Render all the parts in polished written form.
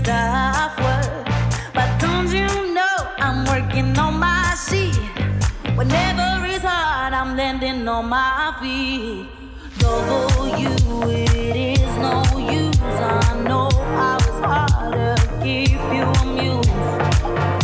tough work. But don't you know I'm working on my sheet? Whenever it's hard, I'm landing on my feet. Though you, it is no use. I know I was hard to keep you amused.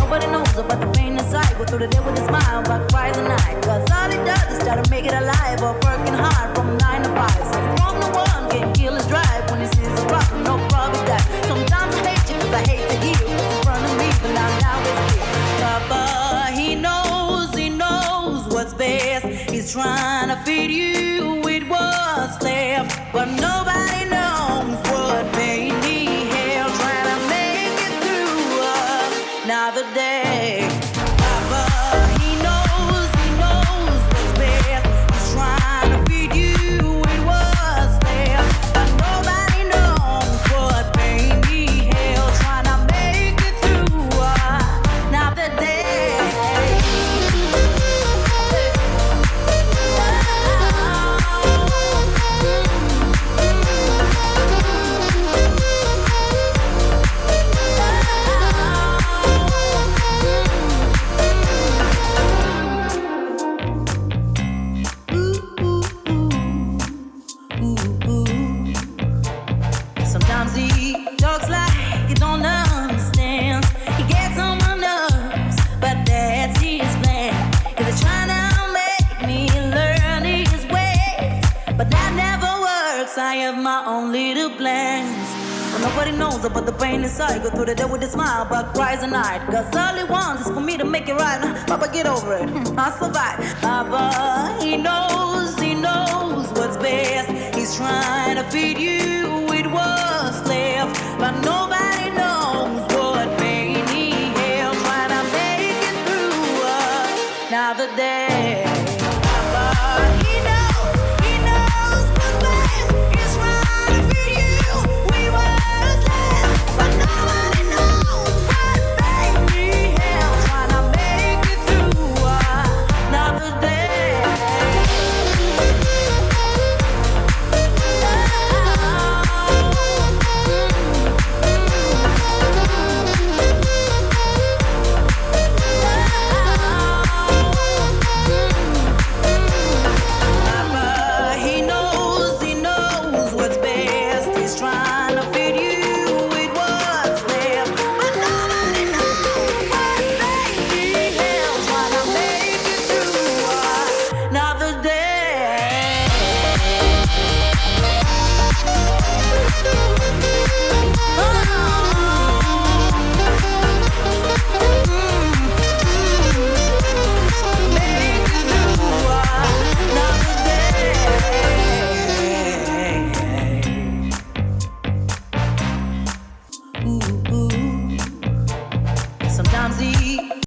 Nobody knows about the pain inside. Go through the day with a smile, but cries at night. Cause all it does is try to make it alive. Or working hard from 9 to 5. So from the one can kill his drive. When he sees a problem, no problem that. Sometimes I hate you cause I hate to hear what's in front of me. But now it's here. Papa, he knows what's best. He's trying to feed you with what's left. But nobody knows what made me hell. Trying to make it through another day. Papa, he knows what's best. He's trying to feed you with what's left. But nobody knows what made me hell. Trying to make it through another day. Sometimes he talks like he don't understand. He gets on my nerves, but that's his plan. Cause he's trying to make me learn his ways. But that never works, I have my own little plans. But nobody knows about the pain inside. Go through the day with a smile, but cries at night. Cause all he wants is for me to make it right. Papa, get over it, I'll survive. Papa, he knows what's best. He's trying to feed you with what's left. But nobody knows what made me hell. Trying to make it through another day.